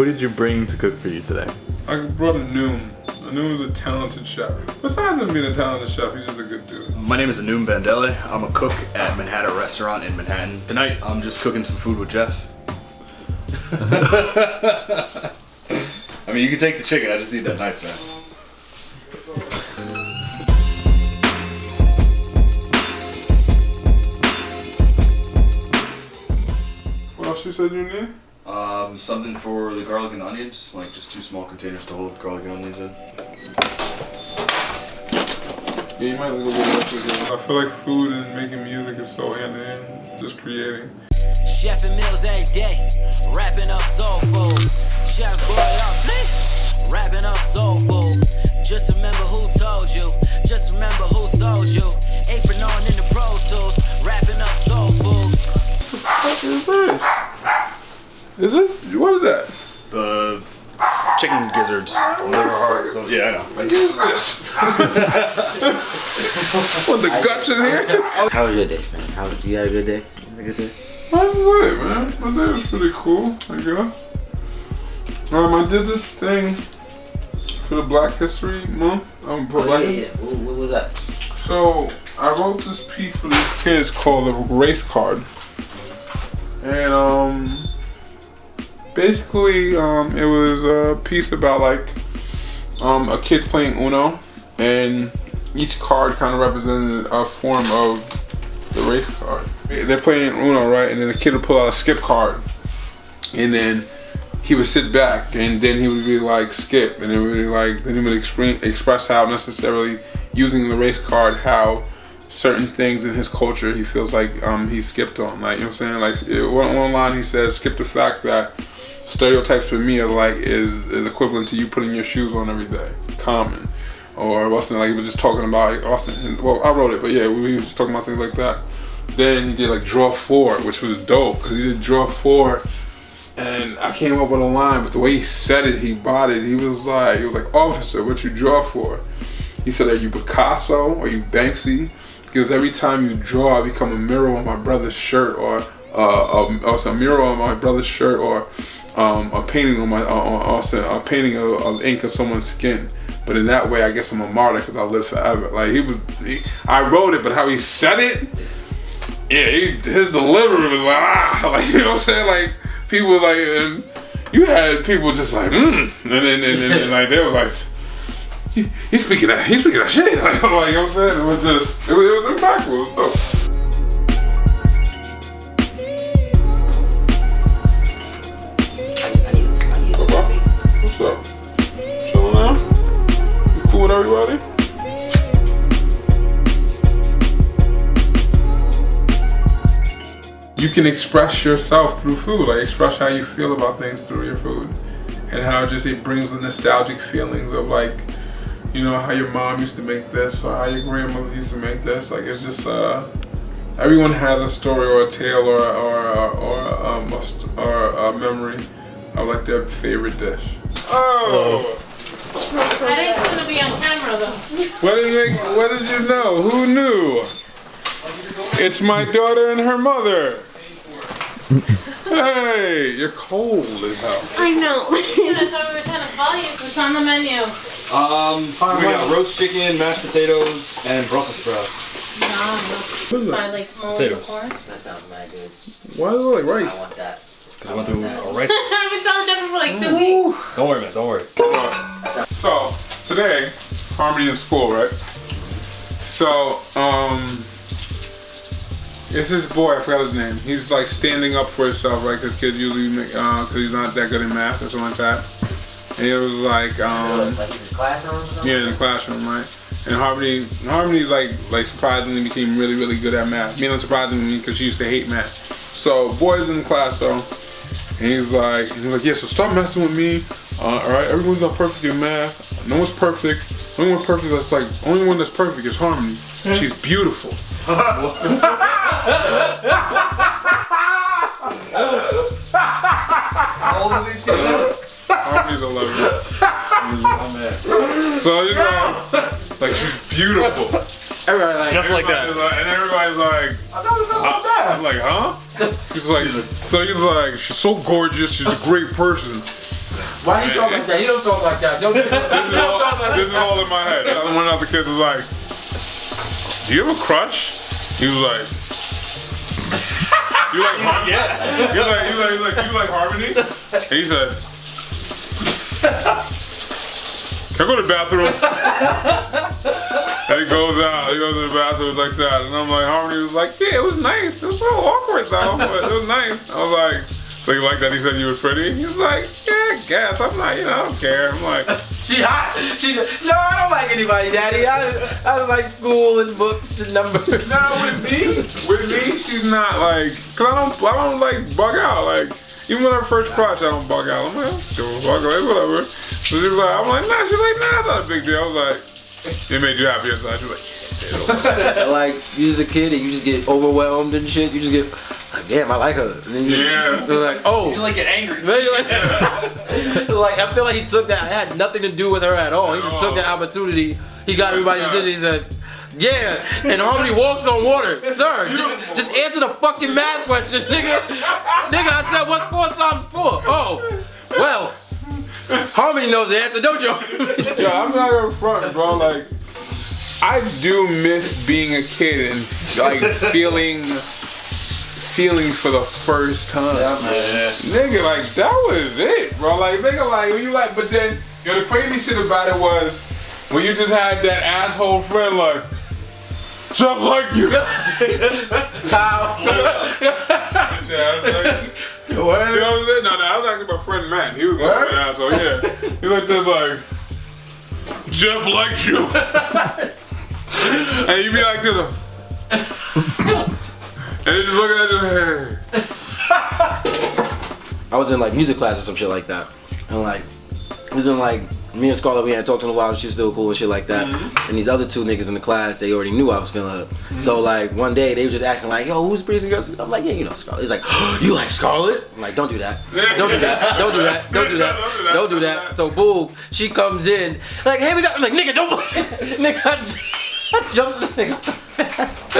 Who did you bring to cook for you today? I brought Anoom. Anoom is a talented chef. Besides him being a talented chef, he's just a good dude. My name is Anoom Bandele. I'm a cook at Manhattan Restaurant in Manhattan. Tonight, I'm just cooking some food with Jeff. I mean, you can take the chicken. I just need that knife, man. What else you said you need? Something for the garlic and onions, like just 2 small containers to hold garlic and onions in. Yeah, you might go get that. I feel like food and making music is so hand in hand, just creating. Chef and meals every day, wrapping up soul food. Chef boy off me, wrapping up soul food. Just remember who told you, just remember who sold you. Apron on in the Pro Tools, wrapping up soul food. What is this? Is this, what is that? The chicken gizzards, liver hearts. Yeah, I know. What is this? What, the guts in here? How was your day, man? You had a good day? You had a good day? What was it, man? My day was pretty cool, I guess. I did this thing for the Black History Month. Yeah. What was that? So, I wrote this piece for these kids called a race card. And, basically, it was a piece about like a kid playing Uno, and each card kind of represented a form of the race card. They're playing Uno, right? And then the kid would pull out a skip card, and then he would sit back, and then he would be like skip, and it would be like then he would express how necessarily using the race card how certain things in his culture he feels like he skipped on, like, you know what I'm saying? Like one line he says, skip the fact that stereotypes for me are like is equivalent to you putting your shoes on every day. Common. Or Austin, like he was just talking about Austin. Well, I wrote it, but yeah, we was just talking about things like that. Then he did like draw 4, which was dope because he did draw 4, and I came up with a line, but the way he said it, he bought it. He was like, officer, what you draw for? He said, are you Picasso? Are you Banksy? Because every time you draw, I become a mirror on my brother's shirt, or a mirror on my brother's shirt, or a painting on my a painting of ink of someone's skin. But in that way, I guess I'm a martyr because I live forever. Like I wrote it, but how he said it, yeah, his delivery was like like, you know what I'm saying? Like people like, and you had people just like and then like they was like, he's speaking that shit. Like, you know what I'm saying? It was impactful. It was dope. With everybody? You can express yourself through food, like express how you feel about things through your food, and how just it brings the nostalgic feelings of like, you know, how your mom used to make this or how your grandmother used to make this. Like it's just everyone has a story or a tale or a memory of like their favorite dish. Oh. I didn't want to be on camera though. What did you know? Who knew? It's my daughter and her mother. Hey, you're cold as hell. I know. That's why we were trying to call you. What's on the menu? We got roast chicken, mashed potatoes, and Brussels sprouts. No. I like small potatoes. Corn. That sounds mad good. Why is it like rice? I want that. Because I went through a rice. I've been telling Jennifer for like 2 weeks. Don't worry, man. Don't worry. So today, Harmony in school, right? So it's this boy. I forgot his name. He's like standing up for himself, right? Because kids usually make because he's not that good in math or something like that. And it was like like he's in the classroom or something? yeah, in the classroom, right? And Harmony like surprisingly became really, really good at math. I mean, unsurprisingly, because she used to hate math. So boy's in the class though, and he's like, yeah, so stop messing with me. Alright, everyone's not perfect in math. No one's perfect. Only one perfect that's like, only one that's perfect is Harmony. She's beautiful. How old are these kids? Harmony's 11. So he's like she's beautiful. Everybody like, Just like that. And everybody's like, I thought it was not bad. I'm like, huh? He's like, so he's like, she's so gorgeous, she's a great person. Why you talk like that? You don't talk like that. Don't talk like This is all in my head. One of the kids was like, "Do you have a crush?" He was like, "You like Harmony?" Yeah. You like Harmony? And he said, "Can I go to the bathroom?" And he goes out. He goes to the bathroom like that, and I'm like, Harmony was like, "Yeah, it was nice. It was a little awkward though, but it was nice." I was like, "So you like that?" He said you was pretty. He was like, "Yeah, I guess." I'm like, I don't care. I'm like, She hot. No, I don't like anybody, Daddy. I was like school and books and numbers. nah, with me, she's not like, cause I don't like bug out. Like, even when I first crush, I don't bug out. I'm like, whatever. So she was like, I'm like, nah. She's like, nah, it's not a big deal. I was like, it made you happy inside. She was like, yeah. Like, you just a kid and you just get overwhelmed and shit. You just get like, damn, I like her. And then you're like, oh. You like get angry. Then you're like, I feel like he took that. It had nothing to do with her at all. He just took that opportunity. He got everybody's attention. He said, yeah, and Harmony walks on water. Sir, just answer the fucking math question, nigga. Nigga, I said, what's 4 times 4? Oh, well, Harmony knows the answer, don't you? Yo, I'm not gonna front, bro. Like, I do miss being a kid and like feeling for the first time. Yeah. Nigga, like that was it, bro. Like, nigga, like when you like, but then the crazy shit about it was when you just had that asshole friend like, just like you. How? You know what I'm saying? No, I was asking my friend Matt. He was going to an asshole, yeah. He looked just like, Jeff likes you. And you be like this. And they just looking at your head. I was in like music class or some shit like that. And like, it was in like, me and Scarlett, we hadn't talked in a while, she was still cool and shit like that. And these other 2 niggas in the class, they already knew I was feeling her. So like, one day, they were just asking like, yo, who's the prettiest girl? I'm like, yeah, you know Scarlett. He's like, you like Scarlett? I'm like, don't do that. Don't do that. Don't do that. Don't do that. Don't do that. So boom, she comes in, like, hey, we got, I'm like, nigga, don't, nigga, I jumped this nigga so fast.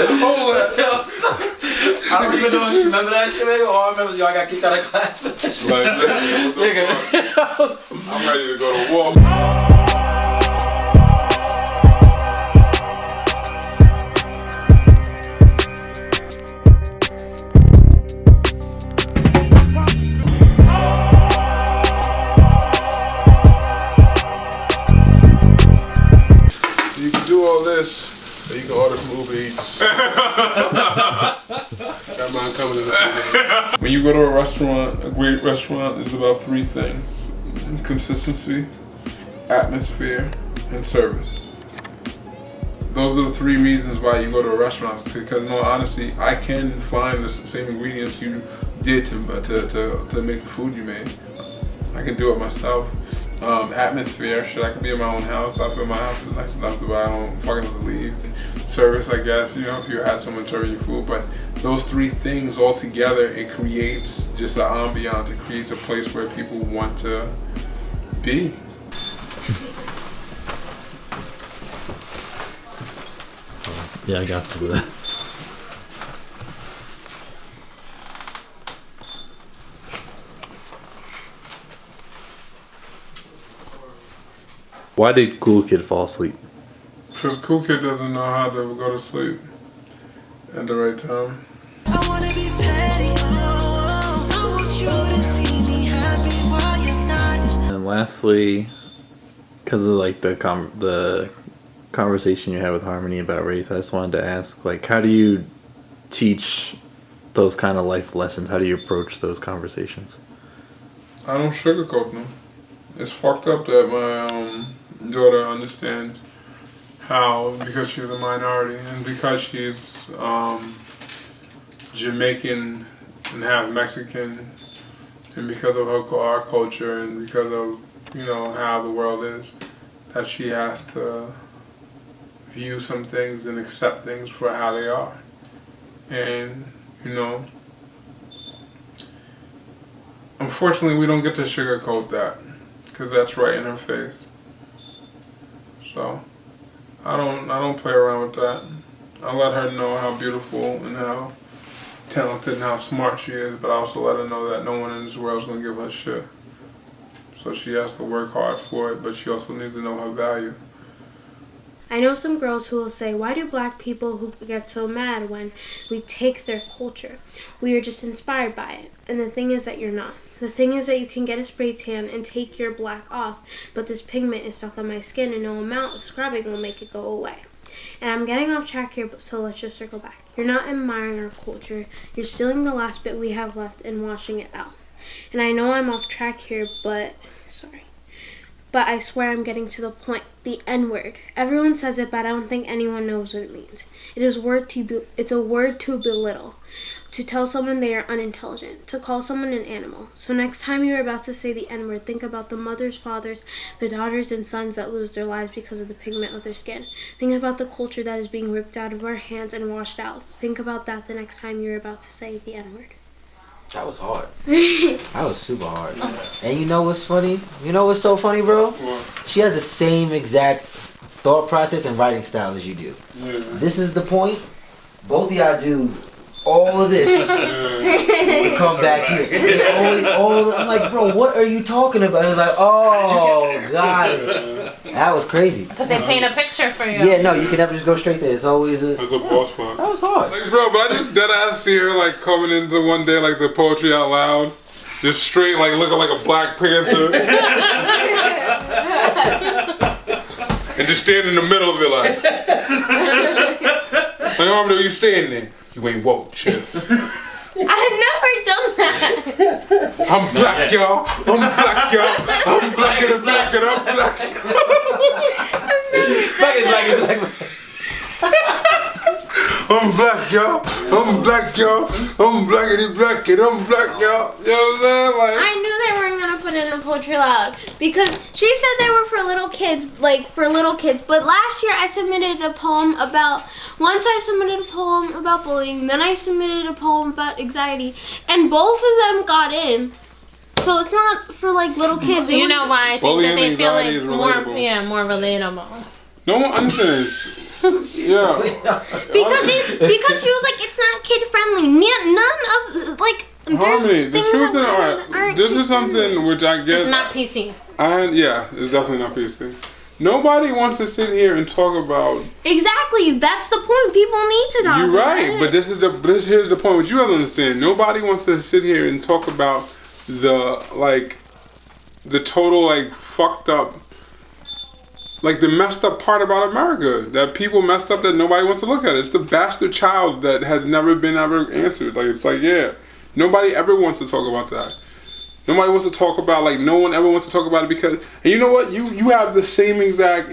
I don't even know if you remember that shit, maybe. All I remember is, yo, I got kicked out of class for that shit. Like, Nigga. I'm ready to go to war. You can do all this, and you can order from Uber Eats. Got mine coming in a few minutes. When you go to a restaurant, a great restaurant is about 3 things: consistency, atmosphere, and service. Those are the 3 reasons why you go to a restaurant. Because, in all honesty, I can find the same ingredients you did to make the food you made. I can do it myself. Atmosphere, shit, I could be in my own house. I feel my house is nice enough to I don't fucking have to leave. Service, I guess, you know, if you had someone serving you food. But those 3 things all together, it creates just an ambiance. It creates a place where people want to be. Yeah, I got some of that. Why did Cool Kid fall asleep? Because Cool Kid doesn't know how to go to sleep at the right time. I wanna be petty, I want you to see me happy while you're not. And lastly, because of like the conversation you had with Harmony about race, I just wanted to ask, like, how do you teach those kind of life lessons? How do you approach those conversations? I don't sugarcoat them. It's fucked up that my daughter understands how, because she's a minority and because she's Jamaican and half Mexican, and because of our culture and because of, you know, how the world is, that she has to view some things and accept things for how they are. And, you know, unfortunately we don't get to sugarcoat that, because that's right in her face. So I don't play around with that. I let her know how beautiful and how talented and how smart she is, but I also let her know that no one in this world is gonna give her shit. So she has to work hard for it, but she also needs to know her value. I know some girls who will say, why do black people who get so mad when we take their culture? We are just inspired by it. And the thing is that you're not. The thing is that you can get a spray tan and take your black off, but this pigment is stuck on my skin and no amount of scrubbing will make it go away. And I'm getting off track here, so let's just circle back. You're not admiring our culture. You're stealing the last bit we have left and washing it out. And I know I'm off track here, but I swear I'm getting to the point. The N-word. Everyone says it, but I don't think anyone knows what it means. It's a word to belittle. To tell someone they are unintelligent. To call someone an animal. So next time you're about to say the N-word, think about the mothers, fathers, the daughters, and sons that lose their lives because of the pigment of their skin. Think about the culture that is being ripped out of our hands and washed out. Think about that the next time you're about to say the N-word. That was hard. That was super hard. And you know what's funny? You know what's so funny, bro? What? She has the same exact thought process and writing style as you do. Yeah. This is the point. Both of y'all do all of this. Come back here. I'm like, bro, what are you talking about? It's like, oh, got it. That was crazy. Because they paint a picture for you. Yeah, no, you can never just go straight there. It's always a... That's a boss fight. That was hard. Like, bro, but I just dead ass see her like coming into one day like the poetry out loud, just straight like looking like a Black Panther, and just stand in the middle of it like, I'm you stand there. You ain't woke, shit. I've never done that. I'm black, y'all. I'm black, y'all. I'm black and I'm black and I'm black. I'm black, y'all. I'm black, y'all. I'm black and black and I'm black, y'all. You know what I'm saying? Like, I knew they weren't gonna put it in Poetry Loud because she said they were for little kids, like for little kids. But last year I submitted a poem about. Once I submitted a poem about bullying, then I submitted a poem about anxiety, and both of them got in. So it's not for like little kids. You know why? I think bullying that they feel anxiety is like relatable. more relatable. no one understands. Yeah. Because she was like, it's not kid friendly. None of like. Harmony, the truth aren't this is something which I get. It's not PC. Yeah, it's definitely not PC. Nobody wants to sit here and talk about. Exactly, that's the point. People need to talk. You're right, but here's the point. What you have to understand. Nobody wants to sit here and talk about the total like fucked up, like the messed up part about America that people messed up that nobody wants to look at. It's the bastard child that has never been ever answered. Like it's like nobody ever wants to talk about that. Nobody wants to talk about no one ever wants to talk about it because and you know what you have the same exact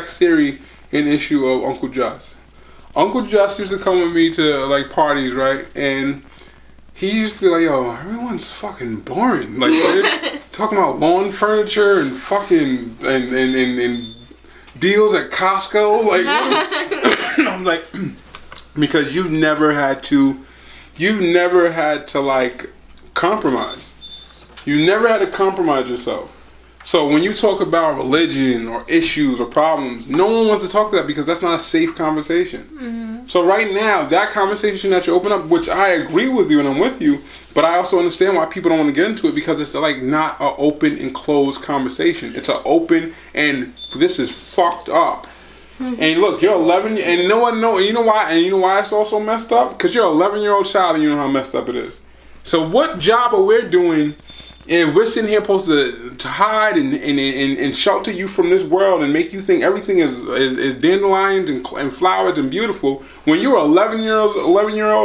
theory and issue of Uncle Just. Uncle Just used to come with me to like parties, right? And he used to be like, yo, everyone's fucking boring. Like they're talking about lawn furniture and fucking and deals at Costco. Like I'm like because you've never had to like compromise. You never had to compromise yourself. So when you talk about religion or issues or problems, no one wants to talk to that because that's not a safe conversation. Mm-hmm. So right now, that conversation that you open up, which I agree with you and I'm with you, but I also understand why people don't want to get into it because it's like not an open and closed conversation. It's an open and this is fucked up. Mm-hmm. And look, you're 11 and no one knows. You know why it's also messed up? Because you're an 11-year-old child and you know how messed up it is. So what job are we doing if we're sitting here supposed to hide and shelter you from this world and make you think everything is dandelions and flowers and beautiful when you're 11 year old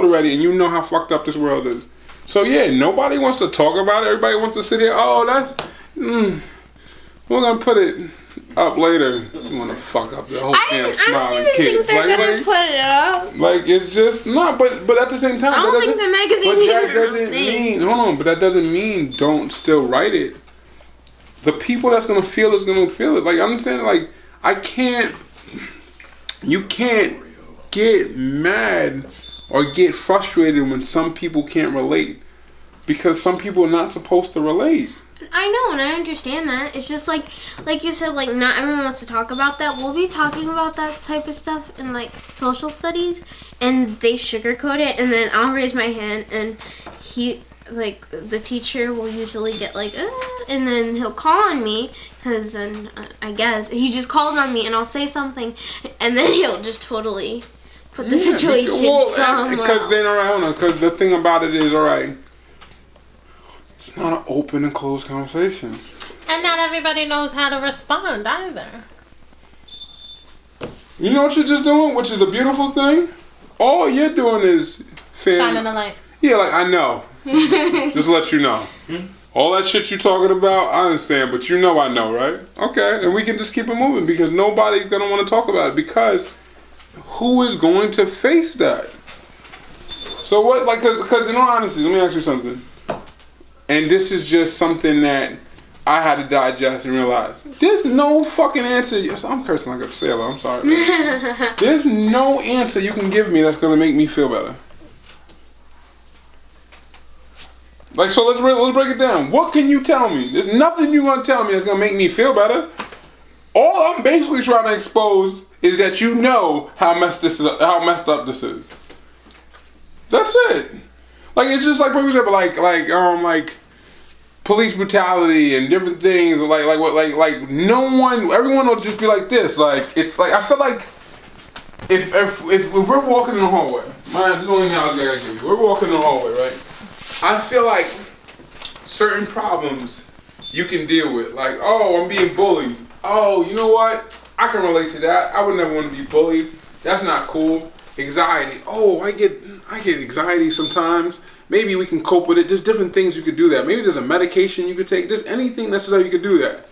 already and you know how fucked up this world is? So yeah, nobody wants to talk about it. Everybody wants to sit here, we're gonna put it up later. You wanna fuck up the whole damn smiling kids. Like, put it up. Like it's just not, but at the same time, I don't think the magazine. But that doesn't mean but that doesn't mean don't still write it. The people that's gonna feel is gonna feel it. Like understand, like you can't get mad or get frustrated when some people can't relate because some people are not supposed to relate. I know, and I understand that. It's just like you said, like not everyone wants to talk about that. We'll be talking about that type of stuff in like social studies, and they sugarcoat it, and then I'll raise my hand, and like the teacher will usually get like, and then he'll call on me, because then I guess he just calls on me and I'll say something, and then he'll just totally put the situation somewhere because then because the thing about it is, all right, it's not an open and closed conversation. And not everybody knows how to respond either. You know what you're just doing, which is a beautiful thing? All you're doing is Shining a light. Yeah, like, I know. Just let you know. All that shit you talking about, I understand, but you know I know, right? Okay, and we can just keep it moving, because nobody's going to want to talk about it, because who is going to face that? So what, like, because in all honesty, let me ask you something. And this is just something that I had to digest and realize. There's no fucking answer. Yes, I'm cursing like a sailor. I'm sorry. Man. There's no answer you can give me that's gonna make me feel better. Like, so let's break it down. What can you tell me? There's nothing you're gonna tell me that's gonna make me feel better. All I'm basically trying to expose is that you know how messed up this is. That's it. Like, it's just like, for example, like police brutality and different things, like no one, everyone will just be like this. Like, it's like, I feel like if we're walking in the hallway, this is the only analogy I gotta give you. We're walking in the hallway, right? I feel like certain problems you can deal with. Like, oh, I'm being bullied. Oh, you know what? I can relate to that. I would never want to be bullied. That's not cool. Anxiety. Oh, I get anxiety sometimes. Maybe we can cope with it. There's different things you could do that. Maybe there's a medication you could take. There's anything necessary you could do that.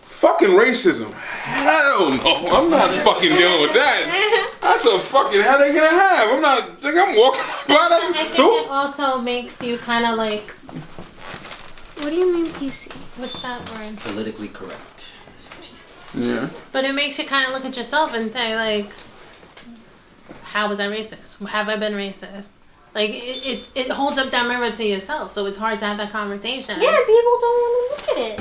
Fucking racism. Hell no. I'm not fucking dealing with that. That's a fucking headache and a half. I'm walking by that. I think it also makes you kind of like... What do you mean PC? What's that word? Politically correct. Yeah. But it makes you kind of look at yourself and say, like, how was I racist? Have I been racist? Like, it holds up that mirror to yourself, so it's hard to have that conversation. Yeah, people don't want to look at it.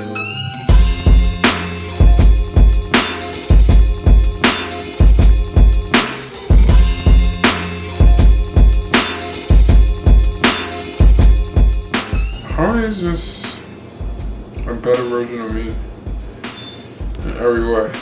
Harley is just a better version of me in every way.